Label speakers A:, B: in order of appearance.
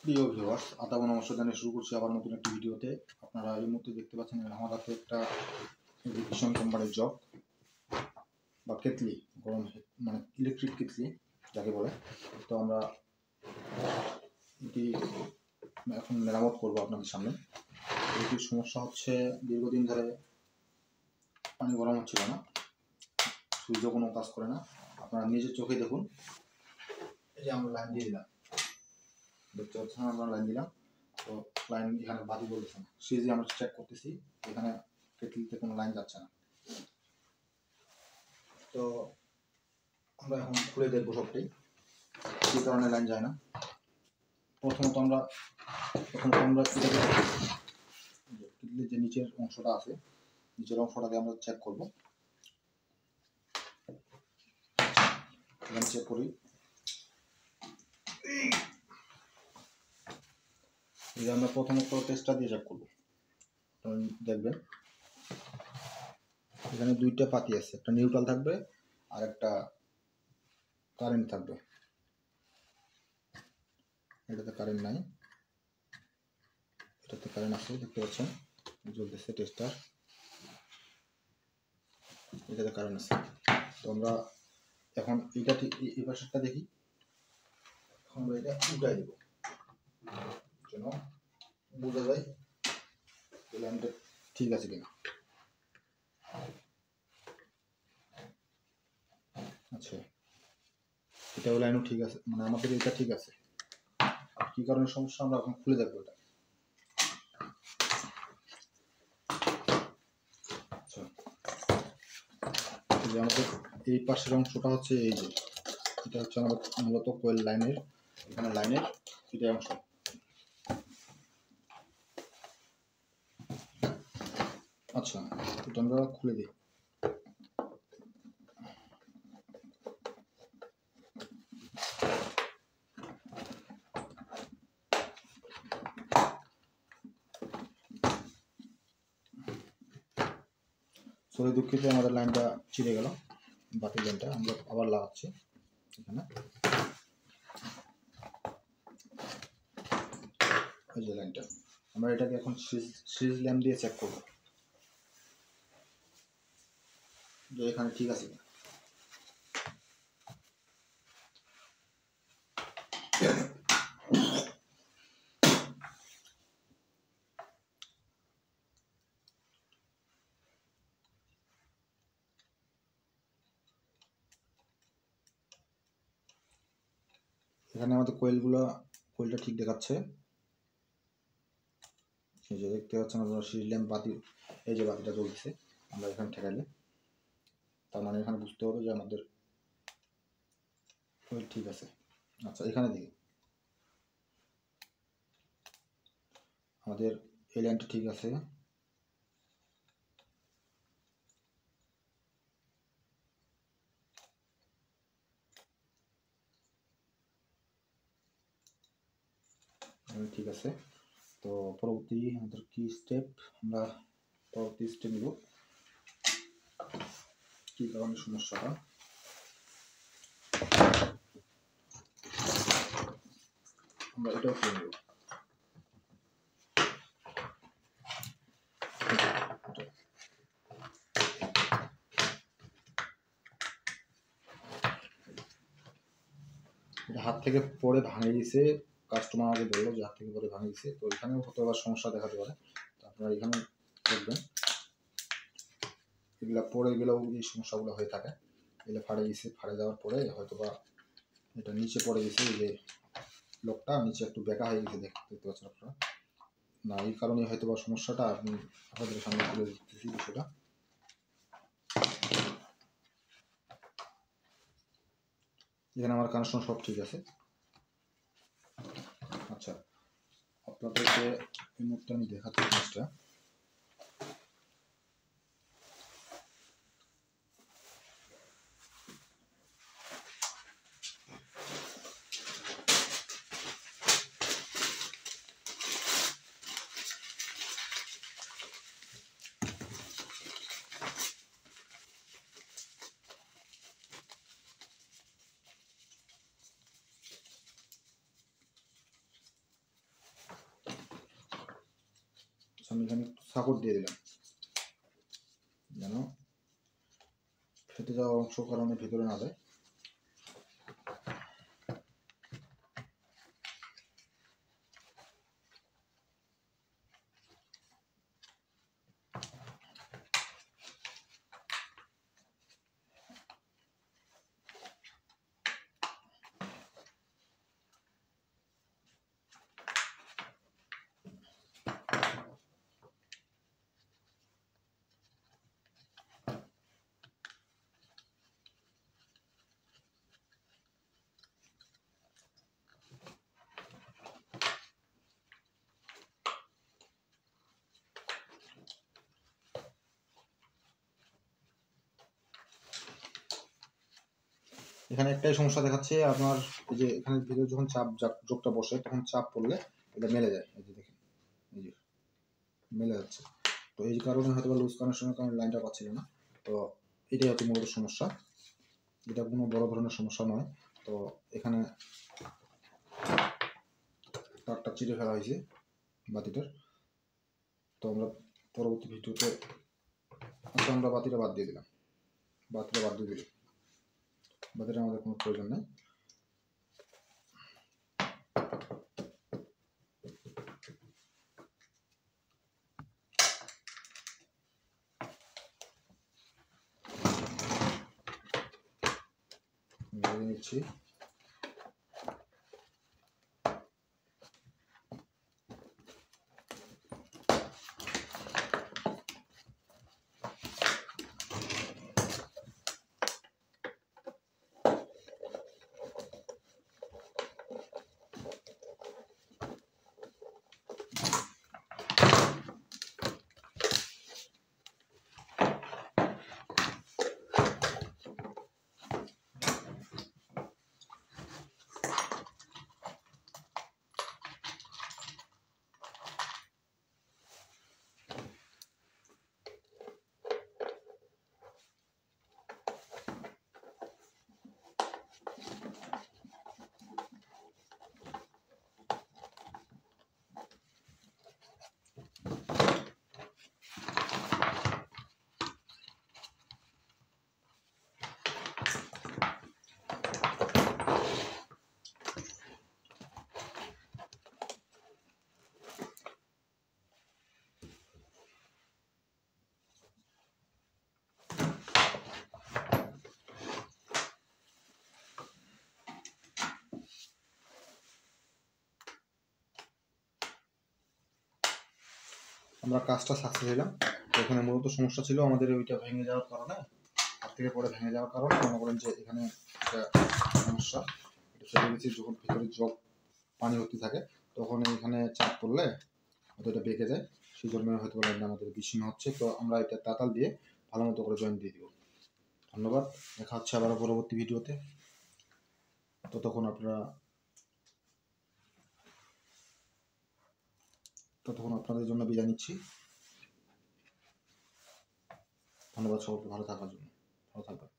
A: প্রিয় ভিউয়ার্স, আদাব নমস্কার জানিয়ে শুরু করছি আবার নতুন একটি ভিডিওতে। আপনারা এই মুহূর্তে দেখতে পাচ্ছেন আমার হাতে একটা ভীষণ কোম্পানির জগ বা কেতলি, গরম মানে ইলেকট্রিক কেতলি যাকে বলে। তো আমরা এটি এখন মেরামত করবো আপনাদের সামনে। এটির সমস্যা হচ্ছে দীর্ঘদিন ধরে পানি গরম হচ্ছিল না, সূর্য কোনো কাজ করে না। আপনারা নিজের চোখে দেখুন, এই যে আমরা লাইন দিয়ে দিলাম, দেখতে পাচ্ছেন আমরা লাইন দিলাম, তো লাইন এখানে বাতি বলতেছে না। সিরিজে আমরা চেক করতেছি, এখানে কেটলিতে কোনো লাইন যাচ্ছে না। তো আমরা এখন খুলে দেখবো সবটাই কী কারণে লাইন যায় না। প্রথমত আমরা কেটলির যে নিচের অংশটা আছে, নিচের অংশটাকে আমরা চেক করবো। এখানে চেক করি, এই যে আমরা প্রথমত টেস্টটা দিয়ে চেক করবো। দেখবেন এখানে দুইটা পাতি আছে, একটা নিউট্রাল থাকবে আর একটা কারেন্ট থাকবে। এটাতে কারেন্ট নাই, এটাতে কারেন্ট আছে, দেখতে পাচ্ছেন জ্বলতেছে টেস্টার, এটাতে কারেন্ট আছে। তো আমরা এখন এইটা এই পাশেরটা দেখি, এখন আমরা এটা উল্টাই দেবো যেন বোঝা যায় লাইনটা ঠিক আছে কিনা। আচ্ছা, এটাও লাইনও ঠিক আছে, মানে আমাদের এটা ঠিক আছে। আর কী কারণে সমস্যা আমরা এখন খুলে দেখবো এটা। আচ্ছা, এই যে আমাদের এই পাশের অংশটা হচ্ছে এই যে এটা হচ্ছে আমাদের মূলত কোয়েল লাইনের, এখানে লাইনের এটা অংশ। আচ্ছা, এটা আমরা খুলে দিই। সরি দুঃখিত, আমাদের লাইনটা ছিঁড়ে গেল, বাতির লাইনটা আমরা আবার লাগাচ্ছি এখানে। এই যে লাইনটা, আমরা এটাকে এখন সিরিজ ল্যাম্প দিয়ে চেক করব যে এখানে ঠিক আছে কিনা। এখানে আমাদের কোয়েলটা ঠিক দেখাচ্ছে। এই যে দেখতে পাচ্ছেন আপনারা সিরিজ ল্যাম্প বাতি, এই যে বাতিটা জ্বলছে, আমরা এখানে ঠেকাইলে তার মানে এখানে বুঝতে হবে যে আমাদের কোয়েল ঠিক আছে। আচ্ছা, এখানে দেখি আমাদের এই লাইনটা ঠিক আছে। ঠিক আছে, তো পরবর্তী আমাদের কি স্টেপ, আমরা পরবর্তী স্টেপ নিব কী কারণে সমস্যাটা। আমরা এটাও খুলে নেব। এটা হাত থেকে পড়ে ভাঙে গেছে, কাস্টমার আমাকে বললো যে হাত থেকে পড়ে ভাঙে গেছে। তো এখানেও হয়তো আবার সমস্যা দেখাতে পারে, তো আপনারা এখানে দেখবেন এগুলো পড়ে গেলেও এই সমস্যাগুলো হয়ে থাকে। এগুলো ফাড়ে গেছে, ফাড়ে যাওয়ার পরে হয়তো বা এটা নিচে পড়ে গেছে, এই যে লোকটা নিচে একটু বেঁকা হয়ে গেছে, দেখতে পাচ্ছেন আপনারা। না, এই কারণে হয়তো বা সমস্যাটা, আপনি আপনাদের সামনে তুলে দিতেছি বিষয়টা। এখানে আমার কানেকশন সব ঠিক আছে। আচ্ছা, আপনাদেরকে এই মুহূর্তে আমি দেখাচ্ছি জিনিসটা। আচ্ছা, আমি এখানে একটু সাপোর্ট দিয়ে দিলাম যেন ফেটে যাওয়া অংশ কারণে ভেতরে না যায়। এখানে একটাই সমস্যা দেখাচ্ছে আপনার, এই যে এখানে ভিতরে যখন যোগটা বসে তখন চাপ পড়লে এটা মেলে যায়। এই যে দেখেন, এই যে মেলে যাচ্ছে। তো এই কারণে হয়তো লুজ কানেকশনের কারণে লাইনটা পাচ্ছিল না। তো এটাই হচ্ছে মূলত সমস্যা, এটা কোনো বড় ধরনের সমস্যা নয়। তো এখানে তারটা চিরে ফেলা হয়েছে বাতিটার। তো আমরা পরবর্তী ভিডিওতে আমরা বাতিটা বাদ দিয়ে দিলাম। বাতিটা আমাদের কোনো প্রয়োজন নেই। নিচ্ছি আমরা কাজটা সাকসেস হলাম। এখানে মূলত সমস্যা ছিল আমাদের ওইটা ভেঙে যাওয়ার কারণে, হাত থেকে পরে ভেঙে যাওয়ার কারণে মনে করেন যে এখানে একটা সমস্যা, এটা ফেলে গেছি। যখন ভিতরে জগ পানি ভর্তি থাকে তখন এখানে চাপ পড়লে হয়তো এটা বেঁকে যায়, সেই জন্য হয়তো লাইনটা আমাদের বিচ্ছিন্ন হচ্ছে। তো আমরা এটা তাতাল দিয়ে ভালো মতো করে জয়েন দিয়ে দিব। ধন্যবাদ, দেখা হচ্ছে আবার পরবর্তী ভিডিওতে। ততক্ষণ আপনাদের জন্য বিদায় নিচ্ছি। ধন্যবাদ সকলকে ভালো থাকার জন্য। ভালো থাকবেন।